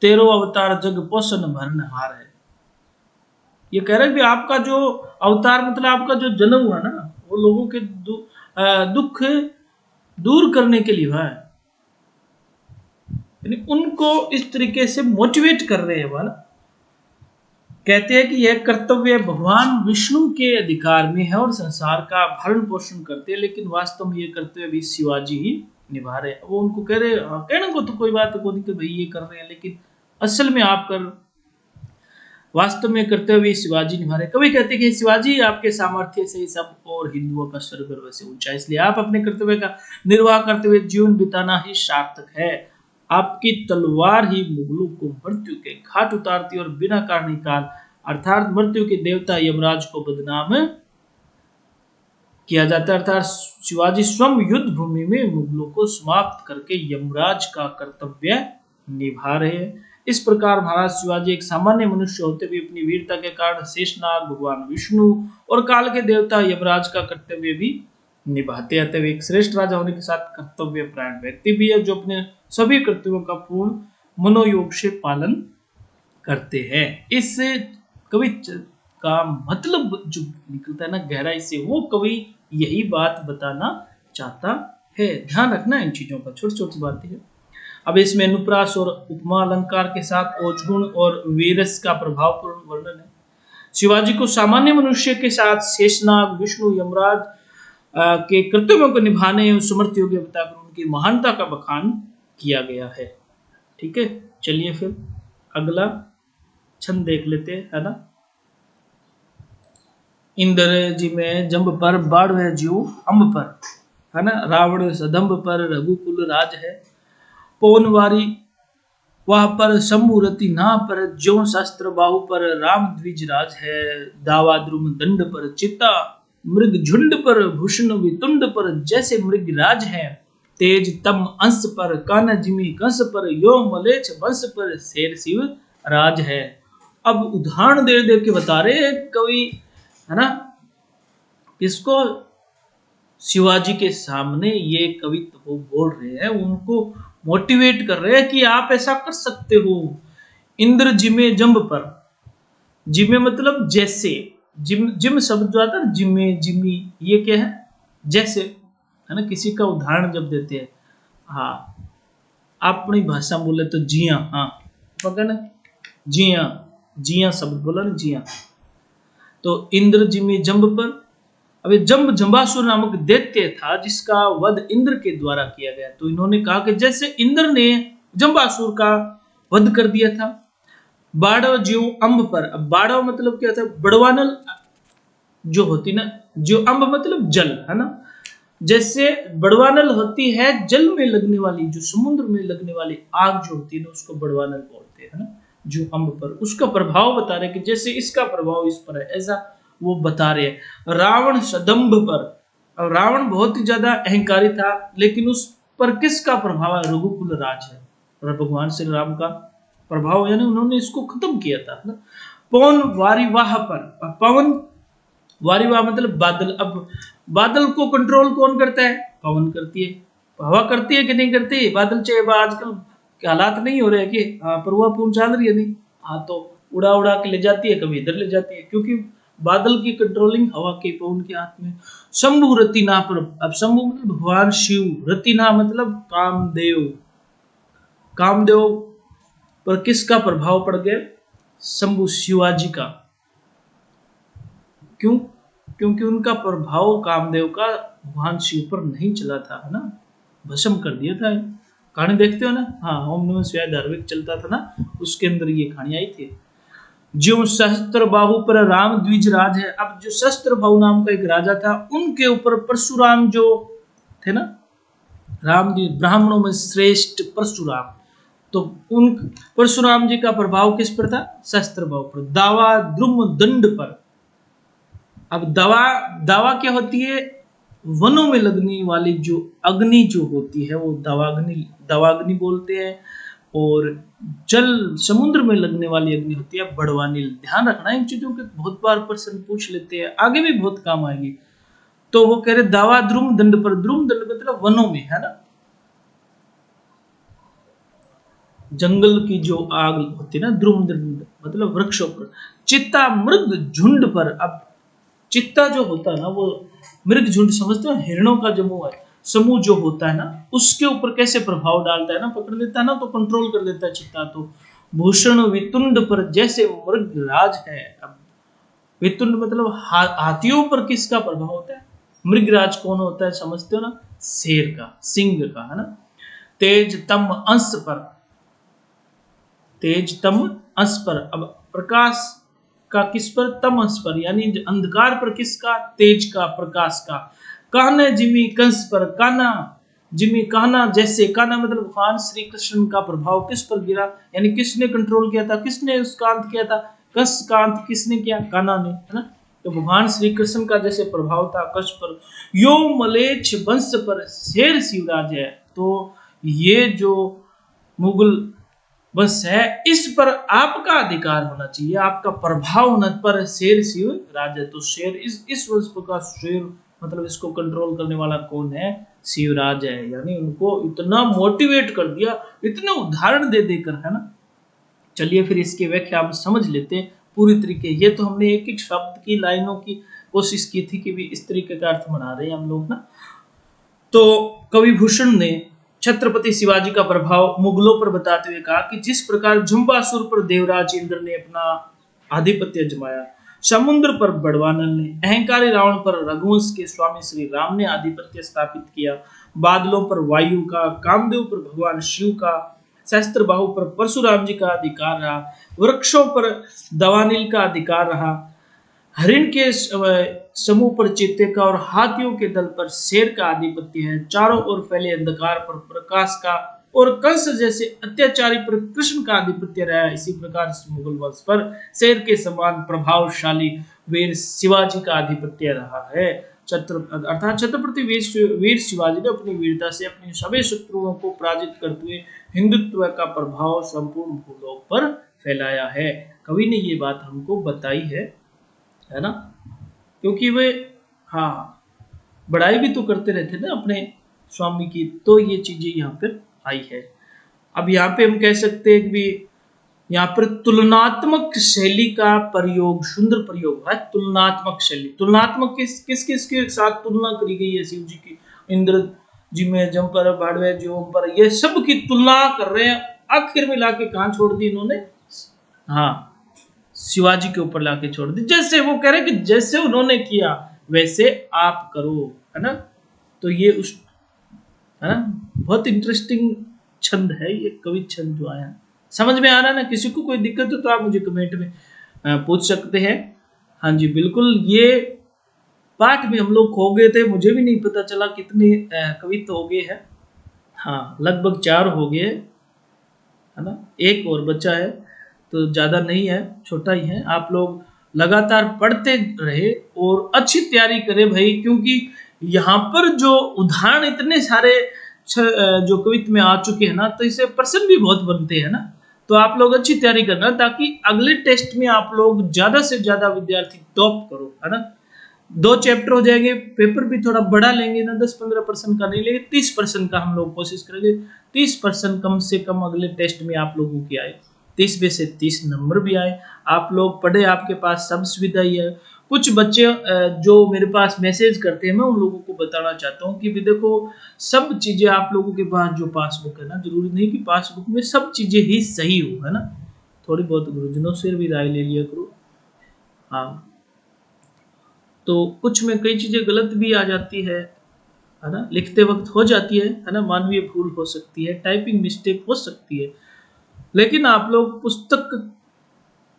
तेरो अवतार जग पोषण भरन हार है। ये कह रहे भी आपका जो अवतार मतलब आपका जो जन्म हुआ ना वो लोगों के दुख दूर करने के लिए हुआ है, यानी उनको इस तरीके से मोटिवेट कर रहे हैं वाला। कहते हैं कि यह कर्तव्य भगवान विष्णु के अधिकार में है और संसार का भरण पोषण करते हैं, लेकिन वास्तव में ये कर्तव्य भी शिवाजी ही निभा रहे हैं। वो उनको कह रहे कहने को तो कोई बात को नहीं कि भाई ये कर रहे हैं, लेकिन असल में आप कर वास्तव में कर्तव्य शिवाजी निभा रहे। कवि कहते हैं कि शिवाजी आपके सामर्थ्य से सब और हिंदुओं का स्वर्ग से ऊंचा, इसलिए आप अपने कर्तव्य का निर्वाह करते हुए जीवन बिताना ही सार्थक है। आपकी तलवार ही मुगलों को मृत्यु के घाट उतारती और बिना कारण काल अर्थात मृत्यु के देवता यमराज को बदनाम किया जाता है। अर्थात शिवाजी स्वयं युद्ध भूमि में मुगलों को समाप्त करके यमराज का कर्तव्य निभा रहे हैं। इस प्रकार महाराज शिवाजी एक सामान्य मनुष्य होते हुए अपनी वीरता के कारण शेषनाग भगवान विष्णु और काल के देवता यमराज का कर्तव्य भी निभाते आते हुए एक श्रेष्ठ राजा होने के साथ कर्तव्य परायण व्यक्ति भी है, जो अपने सभी कर्तव्यों का पूर्ण मनोयोग से पालन करते हैं। इससे कवि का मतलब जो निकलता है ना गहराई से, वो कवि यही बात बताना चाहता है। ध्यान रखना इन चीजों का, छोटी छोटी बातें हैं। अब इसमें अनुप्रास और उपमा अलंकार के साथ ओजगुण और वीरस का प्रभावपूर्ण वर्णन है। शिवाजी को सामान्य मनुष्य के साथ शेषनाग विष्णु यमराज के कर्तव्यों को निभाने और समर्थ योग्य बताकर उनकी महानता का बखान किया गया है। ठीक है, चलिए फिर अगला छंद देख लेते हैं, है ना। इंद्र जी में जंब पर बाढ़ जीव अम्ब पर, है ना। रावण सदम्ब पर रघुकुल राज है, पवनवारी वह पर शंभुरति ना पर, ज्यों शस्त्र बाहु पर राम द्विज राज है। दावा द्रुम दंड पर चिता, मृग झुंड पर भूषण वितुंड पर, जैसे मृग राज है। तेज तम अंश पर कान जिमी कंस पर, यो मलेच्छ वंश पर शेर शिव राज है। अब उदाहरण दे दे के बता रहे कवि, है ना, किसको, शिवाजी के सामने ये कवि वो बोल रहे हैं, उनको मोटिवेट कर रहे हैं कि आप ऐसा कर सकते हो। इंद्र जिमे जंब पर, जिमे मतलब जैसे, जिम शब्द जो आता है जिमे जिमी, ये क्या है, जैसे, है ना। किसी का उदाहरण जब देते हैं, हाँ आप अपनी भाषा बोले तो जिया, हाँ पता ना, जिया शब्द बोला ना, जिया। तो इंद्र जिमे जंब पर, अब ये जम्बासुर नामक दैत्य था जिसका वध इंद्र के द्वारा किया गया। तो इन्होंने कहा कि जैसे इंद्र ने जम्बासुर का वध कर दिया था, बाड़व ज्यों अम्ब पर। अब बाड़व मतलब क्या था, बड़वानल जो होती ना, जो अम्ब मतलब जल है ना, जैसे बड़वानल होती है जल में लगने वाली, जो समुद्र में लगने वाली आग जो होती है ना, उसको बड़वानल बोलते हैं ना, जो अम्ब पर, उसका प्रभाव बता रहे कि जैसे इसका प्रभाव इस पर है, ऐसा वो बता रहे हैं। रावण सदम्भ पर, अब रावण बहुत ही ज्यादा अहंकारी था, लेकिन उस पर किसका प्रभाव है, रघुकुल राज है, और भगवान श्री राम का प्रभाव, यानी उन्होंने इसको खत्म किया था ना। पवन वारिवाह पर, पवन वारिवाह मतलब बादल। अब बादल को कंट्रोल कौन करता है, पवन करती है। हवा करती है कि नहीं करती, बादल चाहे आजकल के हालात नहीं हो रहे हैं कि हाँ पर वह पूर्ण चल रही है नहीं, हाँ तो उड़ा उड़ा के ले जाती है, कभी इधर ले जाती है, क्योंकि बादल की कंट्रोलिंग हवा के पवन के हाथ में। शंभु रतिना पर, अब शंभु मतलब भगवान शिव, रतिना मतलब कामदेव, कामदेव पर किसका प्रभाव पड़ गया, शंभु शिवाजी का। क्यों, क्योंकि उनका प्रभाव कामदेव का भगवान शिव पर नहीं चला था, है ना, भस्म कर दिया था। कहानी देखते हो ना, हाँ ओम नमः शिवाय धार्मिक चलता था ना, उसके अंदर ये कहानी आई थी। जो सहस्त्र बाहु पर राम द्विज राज है। अब जो सहस्त्र बाहु नाम का एक राजा था, उनके ऊपर परशुराम जो थे ना, राम जी ब्राह्मणों में श्रेष्ठ परशुराम, तो उन परशुराम जी का प्रभाव किस पर था, सहस्त्र बाहु पर। दावा द्रुम दंड पर, अब दवा, दावा क्या होती है, वनों में लगने वाली जो अग्नि जो होती है वो दवाग्नि बोलते हैं, और जल समुद्र में लगने वाली अग्नि होती है बड़वानिल। ध्यान रखना इन चीजों के, बहुत बार प्रश्न पूछ लेते हैं, आगे भी बहुत काम आएगी। तो वो कह रहे दावा द्रुम दंड पर, द्रुम दंड मतलब वनों में, है ना, जंगल की जो आग होती है ना, द्रुम दंड मतलब वृक्षों पर। चित्ता मृग झुंड पर, अब चित्ता जो होता है ना, वो मृग झुंड समझते हो, हिरणों का समूह है, समूह जो होता है ना, उसके ऊपर कैसे प्रभाव डालता है ना, पकड़ लेता है ना, तो कंट्रोल कर लेता है चित्ता। तो भूषण वितुंड पर, जैसे मृग राज है। अब वितुंड मतलब हाथियों पर किसका प्रभाव होता है, मृगराज कौन होता है समझते हो ना, शेर का, सिंह का, है ना। तेज तम अंश पर, तेज तम अंश पर, अब प्रकाश का किस पर, तमस पर, यानी अंधकार पर किसका, तेज का, प्रकाश का। कान्हा जिमी कंस पर, कान्हा जिमी कान्हा, जैसे कान्हा मतलब भगवान श्री कृष्ण का प्रभाव किस पर गिरा, यानी किसने कंट्रोल किया था, किसने उसका अंत किया था, कंस का अंत किसने किया, कान्हा ने, है ना। तो भगवान श्री कृष्ण का जैसे प्रभाव था कंस पर। यो मलेच्छ वंश पर, शेर शिवराज है। तो ये जो मुगल बस है, इस पर आपका अधिकार होना चाहिए, आपका प्रभाव होना पर, शेर शिव राज है। तो शेर इस वंश का शेर मतलब इसको कंट्रोल करने वाला कौन है, शिवराज है। यानी उनको इतना मोटिवेट कर दिया, इतने उदाहरण दे देकर, है ना। चलिए फिर इसकी व्याख्या हम समझ लेते हैं पूरी तरीके। ये तो हमने एक एक शब्द की, लाइनों की कोशिश की थी कि भी इस तरीके का अर्थ बना रहे हैं हम लोग ना। तो कवि भूषण ने छत्रपति शिवाजी का प्रभाव मुगलों पर बताते हुए कहा कि जिस प्रकार जम्बासुर पर देवराज इंद्र ने अपना आधिपत्य जमाया, समुद्र पर बड़वानल ने, अहंकारी रावण पर रघुवंश के स्वामी श्री राम ने आधिपत्य स्थापित किया, बादलों पर वायु का, कामदेव पर भगवान शिव का, सहस्त्र बाहु पर परशुराम जी का अधिकार रहा, वृक्षों पर दवानिल का अधिकार रहा, हरिण के समूह पर चीते का और हाथियों के दल पर शेर का आधिपत्य है, चारों ओर फैले अंधकार पर प्रकाश का और कंस जैसे अत्याचारी पर कृष्ण का आधिपत्य रहा है। इसी प्रकार मुगल वंश पर शेर के समान प्रभावशाली वीर शिवाजी का आधिपत्य रहा है। अर्थात छत्रपति वीर शिवाजी ने अपनी वीरता से अपने सभी शत्रुओं को पराजित करते हुए हिंदुत्व का प्रभाव संपूर्ण भूलोक पर फैलाया है। कवि ने ये बात हमको बताई है ना, क्योंकि वे हाँ बड़ाई भी तो करते रहते ना अपने स्वामी की, तो ये चीजें यहाँ पर आई है। अब यहाँ पे हम कह सकते हैं कि यहाँ पर तुलनात्मक शैली का प्रयोग, सुंदर प्रयोग है। तुलनात्मक शैली, तुलनात्मक किस के साथ तुलना करी गई है शिव जी की, इंद्र जी में, जम्पर, बाड़वे, जो पर, ये सब की तुलना कर रहे हैं। आखिर में लाके कहाँ छोड़ दी इन्होंने, हाँ शिवाजी के ऊपर लाके छोड़ दी। जैसे वो कह रहे कि जैसे उन्होंने किया वैसे आप करो, है ना। तो ये उस, है ना, बहुत इंटरेस्टिंग छंद है ये, कवि छंद जो आया। समझ में आ रहा है ना? किसी को कोई दिक्कत हो तो आप मुझे कमेंट में पूछ सकते हैं। हाँ जी बिल्कुल, ये पाठ में हम लोग खो गए थे, मुझे भी नहीं पता चला कितने कवित्व हो गए हैं। हाँ लगभग 4 हो गए, है ना, एक और बचा है, तो ज़्यादा नहीं है, छोटा ही है। आप लोग लगातार पढ़ते रहे और अच्छी तैयारी करें भाई, क्योंकि यहाँ पर जो उदाहरण इतने सारे जो कवित्व में आ चुके हैं ना, तो इससे प्रश्न भी बहुत बनते हैं ना। तो आप लोग अच्छी तैयारी करना, ताकि अगले टेस्ट में आप लोग ज्यादा से ज्यादा विद्यार्थी टॉप करो, है ना। 2 चैप्टर हो जाएंगे, पेपर भी थोड़ा बड़ा लेंगे ना, 10-15% का नहीं लेंगे, 30% का हम लोग कोशिश करेंगे। 30% कम से कम अगले टेस्ट में आप लोगों की आए, 30 में से 30 नंबर भी आए। आप लोग पढ़े, आपके पास सब सुविधा ही है। कुछ बच्चे जो मेरे पास मैसेज करते हैं, मैं उन लोगों को बताना चाहता हूँ कि भी देखो, सब चीजें आप लोगों के पास जो पासबुक है ना, जरूरी नहीं कि पासबुक में सब चीजें ही सही हो, है ना। थोड़ी बहुत गुरुजनों से भी राय ले लिया करो। हाँ, तो कुछ में कई चीजें गलत भी आ जाती है ना, लिखते वक्त हो जाती है ना, मानवीय भूल हो सकती है, टाइपिंग मिस्टेक हो सकती है, लेकिन आप लोग पुस्तक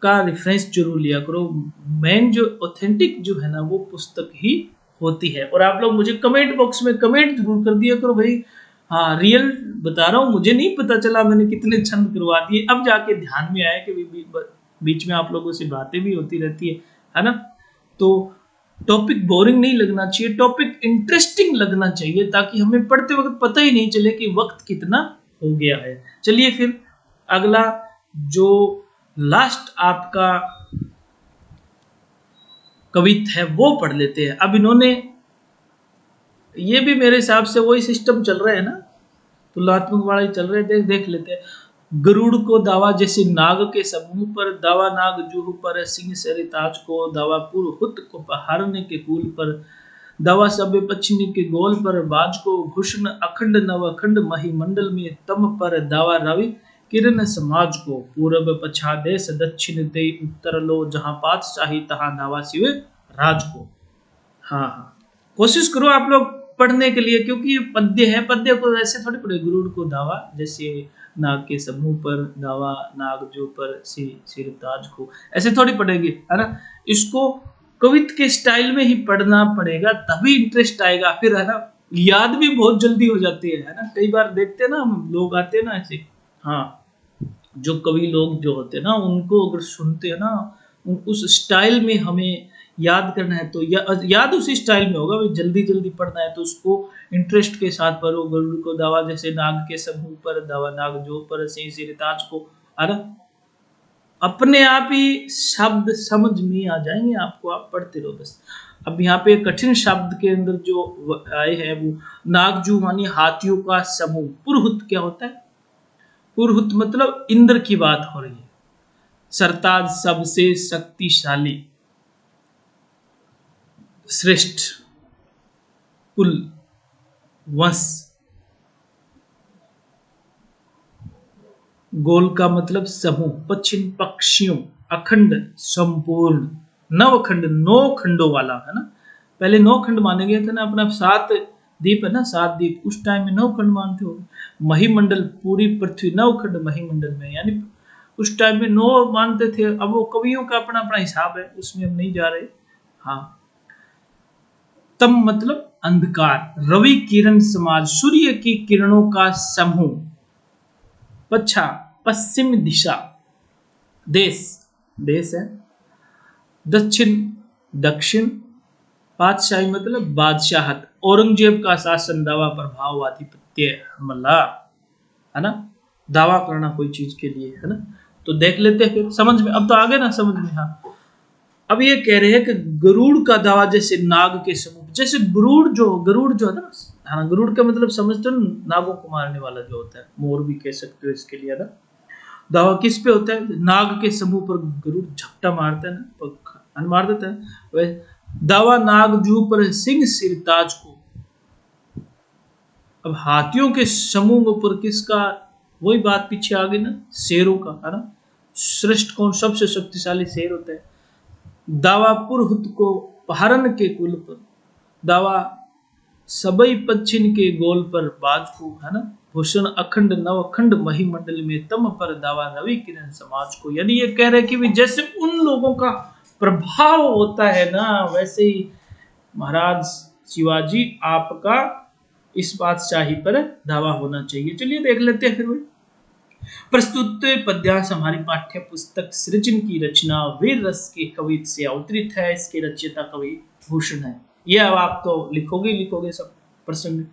का रेफरेंस जरूर लिया करो। मेन जो ऑथेंटिक जो है ना, वो पुस्तक ही होती है। और आप लोग मुझे कमेंट बॉक्स में कमेंट जरूर कर दिया करो भाई, हाँ रियल बता रहा हूँ, मुझे नहीं पता चला मैंने कितने छंद करवा दिए, अब जाके ध्यान में आया कि बीच में आप लोगों से बातें भी होती रहती है ना। तो टॉपिक बोरिंग नहीं लगना चाहिए, टॉपिक इंटरेस्टिंग लगना चाहिए, ताकि हमें पढ़ते वक्त पता ही नहीं चले कि वक्त कितना हो गया है। चलिए फिर अगला जो लास्ट आपका कवित्व है वो पढ़ लेते हैं। अब इन्होंने, ये भी मेरे हिसाब से वही सिस्टम चल रहा है ना, तुलनात्मक वाला ही चल रहे हैं, देख लेते हैं। गरुड़ को दावा जैसे नाग के समूह पर, दावा नाग जूह पर सिंह सरिताज को, दावा पुरहुत को पहाड़ने के कूल पर, दावा सब पश्चिमी के गोल पर, बाज को भूषण अखंड नव अखंड महिमंडल में तम पर, दावा रवि किरण समाज को, पूरब पछा देश दक्षिण दे उत्तर लो, जहां पातशाही तहां दावा शिव राज को। हाँ हाँ, कोशिश करो आप लोग पढ़ने के लिए, क्योंकि ये पद्य है, पद्य को ऐसे थोड़ी पढ़े, गुरुड़ को दावा जैसे नाग के समूह पर, दावा नाग जो पर सिर ताज को, ऐसे थोड़ी पढ़ेगी, है ना। इसको कवित के स्टाइल में ही पढ़ना पड़ेगा, तभी इंटरेस्ट आएगा फिर, है ना। याद भी बहुत जल्दी हो जाती है ना, कई बार देखते हैं ना हम लोग आते हैं ना ऐसे। हाँ, जो कवि लोग जो होते हैं ना, उनको अगर सुनते हैं ना, उस स्टाइल में हमें याद करना है तो याद उसी स्टाइल में होगा भाई। जल्दी जल्दी पढ़ना है तो उसको इंटरेस्ट के साथ पढ़ो। गरुड़ को दावा जैसे नाग के समूह पर, दावा नाग जो पर सिंह सिरताज को, है ना। अपने आप ही शब्द समझ में आ जाएंगे आपको, आप पढ़ते रहो बस। अब यहाँ पे कठिन शब्द के अंदर जो आए हैं वो, नागजू मानी हाथियों का समूह, पुरहुत क्या होता है? पुरहुत मतलब इंद्र की बात हो रही है। सरताज सबसे शक्तिशाली, श्रेष्ठ, कुल, वंश। गोल का मतलब समूह, पश्चिम पक्षियों, अखंड संपूर्ण, नवखंड 9 खंडों वाला, है ना। पहले 9 खंड माने गए थे ना, अपना 7 द्वीप है ना, 7 द्वीप, उस टाइम में 9 खंड मानते हो। महिमंडल पूरी पृथ्वी 9 खंड महिमंडल में, यानी उस टाइम में 9 मानते थे। अब वो कवियों का अपना अपना हिसाब है, उसमें हम नहीं जा रहे। हाँ, तम मतलब अंधकार, रवि किरण समाज, सूर्य की किरणों का समूह, पच्छा पश्चिम दिशा, देश, देश है, दक्षिण दक्षिण, पातशाही मतलब बादशाहत, औरंगजेब का शासन, दावा प्रभाव आधिपत्य हमला, है ना, दावा करना कोई चीज के लिए, है ना। तो देख लेते हैं फिर समझ में, अब तो आ गए ना समझ में। हाँ, अब ये कह रहे हैं कि गरुड़ का दावा जैसे नाग के समूह, जैसे गरुड़ जो है ना, हाँ, गरुड़ का मतलब समझते हो, नागों को मारने वाला जो होता है, मोर भी कह सकते हो इसके लिए ना। दावा किस पे होता है? नाग के समूह पर गरुड़ झपटा मारता है ना, मार देता है। वह दावा नाग जू पर सिंह सिरताज को। अब हाथियों के समूह पर किसका, वही बात पीछे आ गई ना, शेरों का, है ना। श्रेष्ठ कौन? सबसे शक्तिशाली शेर होता है। दावा पुरहुत को पहारन के कुल पर दावा सबई पच्छिन के गोल पर बाज को, है ना, भूषण अखंड नव अखंड महिमंडल में तम पर दावा रवि किरण समाज को। यानी ये कह रहे कि भी जैसे उन लोगों का प्रभाव होता है ना, वैसे ही महाराज शिवाजी आपका इस बादशाही पर दावा होना चाहिए। चलिए देख लेते हैं फिर वही प्रस्तुत पद्यांश हमारी पाठ्य पुस्तक सृजन की रचना वीर रस के कवि से अवतरित है। इसके रचयिता कवि भूषण है। ये अब आप तो लिखोगे सब प्रश्न में।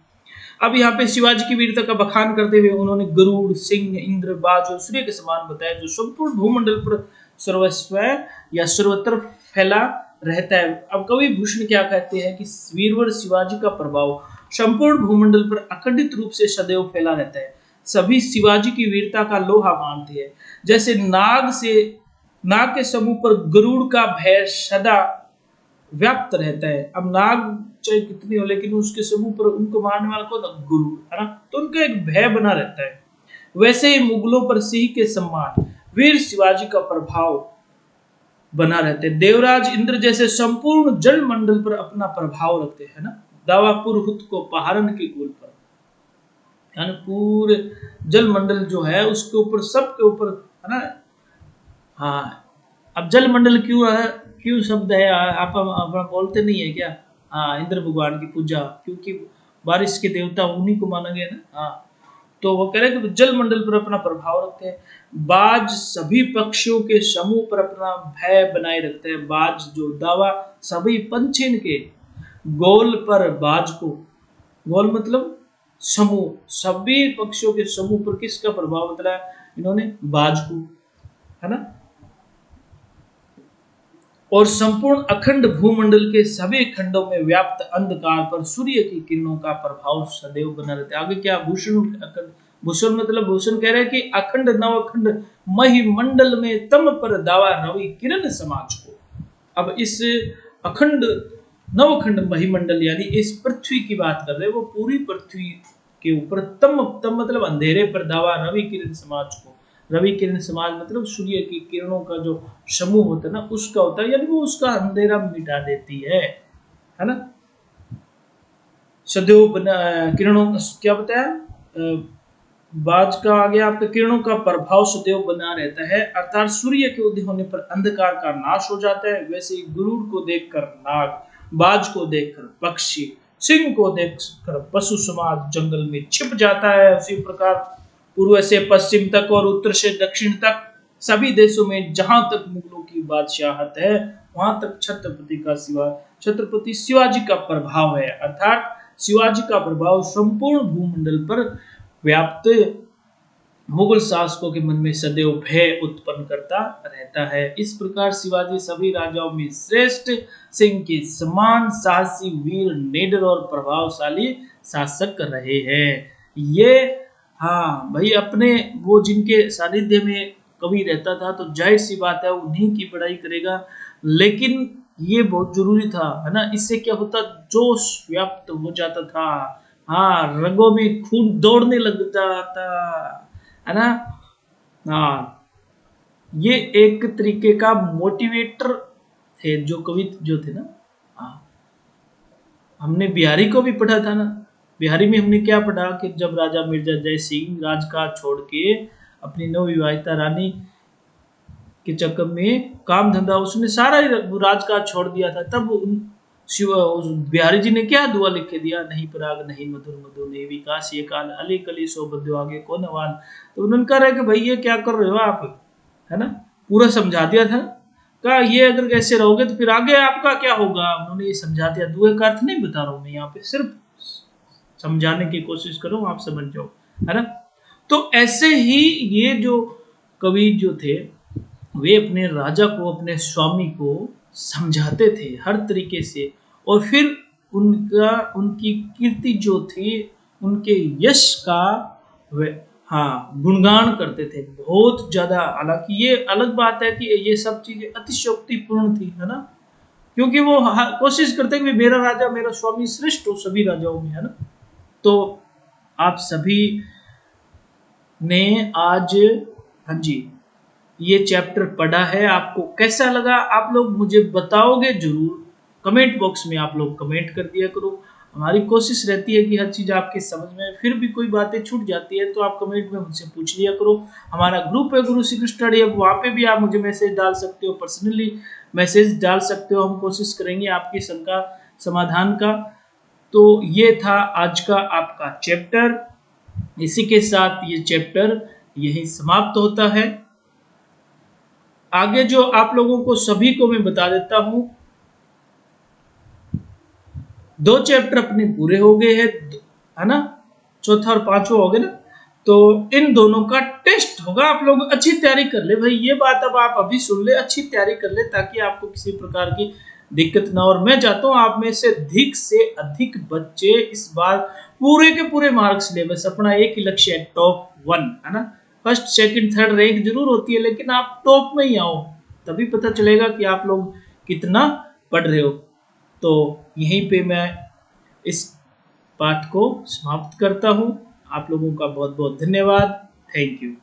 अब यहाँ पे शिवाजी की वीरता का बखान करते हुए उन्होंने गरुड़, सिंह, इंद्र, बाज और सूर्य के समान बताया, जो संपूर्ण भूमंडल पर सर्वस्व या सर्वत्र फैला रहता है। अब कवि भूषण क्या कहते हैं कि वीरवर शिवाजी का प्रभाव संपूर्ण भूमंडल पर अखंडित रूप से सदैव फैला रहता है। सभी शिवाजी की वीरता का लोहा मानते हैं। जैसे नाग के समूह पर गरुड़ का भय सदा व्याप्त रहता है। अब नाग चाहे कितनी हो, लेकिन उसके समूह पर उनको मारने वाला कौन, गरुड़, है ना, तो उनका एक भय बना रहता है। वैसे ही मुगलों पर सिंह के सम्मान वीर शिवाजी का प्रभाव बना रहते हैं। देवराज इंद्र जैसे संपूर्ण जल मंडल पर अपना प्रभाव रखते हैं ना। दावा पुरहुत को पहारन के गोल पर, यानी पूरे जल मंडल जो है उसके ऊपर, सबके ऊपर, है ना। हाँ, अब जल मंडल क्यों शब्द है, आप बोलते नहीं है क्या? हाँ, इंद्र भगवान की पूजा, क्योंकि बारिश के देवता उन्हीं को माना गया ना। हाँ, तो वो कह रहे कि जल मंडल पर अपना प्रभाव रखते हैं। बाज सभी पक्षियों के समूह पर अपना भय बनाए रखते हैं। बाज जो दावा सभी पंछिन के गोल पर बाज को, गोल मतलब समूह, सभी पक्षियों के समूह पर किसका प्रभाव बताया इन्होंने, बाज को, है ना। और संपूर्ण अखंड भूमंडल के सभी खंडों में व्याप्त अंधकार पर सूर्य की किरणों का प्रभाव सदैव बना रहता है। आगे क्या भूषण मतलब भूषण कह रहे हैं कि अखंड नव अखंड महिमंडल में तम पर दावा रवि किरण समाज को। अब इस अखंड नवखंड महिमंडल यानी इस पृथ्वी की बात कर रहे हैं, वो पूरी पृथ्वी के ऊपर तम मतलब अंधेरे पर दावा रवि किरण समाज को। रवि किरण समाज मतलब सूर्य की किरणों का जो समूह होता है ना, उसका होता है, यानी वो उसका अंधेरा मिटा देती है ना। सदैव किरणों क्या बताया, बाज का आगे आपके किरणों का प्रभाव सदैव बना रहता है, अर्थात सूर्य के उदय होने पर अंधकार का नाश हो जाता है। वैसे ही गुरुड़ को देखकर नाग, बाज को देखकर पक्षी, सिंह को देखकर पशु समाज जंगल में छिप जाता है। उसी प्रकार पूर्व से पश्चिम तक और उत्तर से दक्षिण तक सभी देशों में जहां तक मुगलों की बादशाहत है, वहां तक छत्रपति शिवाजी का प्रभाव है। अर्थात शिवाजी का प्रभाव संपूर्ण भूमंडल पर व्याप्त मुगल शासकों के मन में सदैव भय उत्पन्न करता रहता है। इस प्रकार शिवाजी सभी राजाओं में श्रेष्ठ, सिंह के समान साहसी, वीर, निडर और प्रभावशाली शासक रहे हैं। ये हाँ भाई, अपने वो जिनके सानिध्य में कवि रहता था तो जाहिर सी बात है उन्हीं की पढ़ाई करेगा, लेकिन ये बहुत जरूरी था, है ना। इससे क्या होता, जोश व्याप्त हो जाता था। हाँ, रगों में खून दौड़ने लगता था, है ना। हाँ, ये एक तरीके का मोटिवेटर थे जो कवि जो थे ना। हाँ, हमने बिहारी को भी पढ़ा था ना। बिहारी में हमने क्या पढ़ा कि जब राजा मिर्जा जय सिंह राजकाज छोड़ के अपनी नवविवाहिता रानी के चक्कर में काम धंधा, उसने सारा राजकाज छोड़ दिया था, तब बिहारी जी ने क्या दुआ लिख के दिया, नहीं पराग नहीं मधुर मधु ने विकास ये काल अली कली सो बद्यो आगे कौन अवान। तो उन्होंने कहा कि भाई ये क्या कर रहे हो आप, है ना, पूरा समझा दिया था। कहा ये अगर कैसे रहोगे तो फिर आगे आपका क्या होगा, उन्होंने ये समझा दिया। दुए का अर्थ नहीं बता रहा हूं मैं यहाँ पे, सिर्फ समझाने की कोशिश करो, आप समझ जाओ, है ना। तो ऐसे ही ये जो कवि जो थे वे अपने राजा को, अपने स्वामी को समझाते थे हर तरीके से, और फिर उनकी कीर्ति जो थी, उनके यश का वे गुणगान करते थे बहुत ज्यादा। हालांकि ये अलग बात है कि ये सब चीजें अतिशयोक्तिपूर्ण थी, है ना, क्योंकि वो कोशिश करते कि मेरा राजा, मेरा स्वामी श्रेष्ठ हो सभी राजाओं में, है ना। तो आप सभी ने आज, हाँ जी, ये चैप्टर पढ़ा है, आपको कैसा लगा आप लोग मुझे बताओगे जरूर, कमेंट बॉक्स में आप लोग कमेंट कर दिया करो। हमारी कोशिश रहती है कि हर चीज़ आपके समझ में, फिर भी कोई बातें छूट जाती है तो आप कमेंट में मुझसे पूछ लिया करो। हमारा ग्रुप है गुरु सीकर स्टडी हब, वहाँ पे भी आप मुझे मैसेज डाल सकते हो, पर्सनली मैसेज डाल सकते हो। हम कोशिश करेंगे आपकी शंका समाधान का। तो ये था आज का आपका चैप्टर। इसी के साथ ये चैप्टर यही समाप्त होता है। आगे जो आप लोगों को सभी को मैं बता देता हूं, 2 चैप्टर अपने पूरे हो गए हैं, है ना, चौथा और पांचवा हो गया ना। तो इन दोनों का टेस्ट होगा, आप लोग अच्छी तैयारी कर ले भाई। ये बात अब आप अभी सुन ले, अच्छी तैयारी कर ले ताकि आपको किसी प्रकार की दिक्कत ना। और मैं चाहता हूं आप में से अधिक बच्चे इस बार पूरे के पूरे मार्क्स ले। बस अपना एक ही लक्ष्य है, टॉप 1, है ना। फर्स्ट सेकंड थर्ड रैंक जरूर होती है, लेकिन आप टॉप में ही आओ, तभी पता चलेगा कि आप लोग कितना पढ़ रहे हो। तो यहीं पे मैं इस पाठ को समाप्त करता हूं। आप लोगों का बहुत बहुत धन्यवाद। Thank you.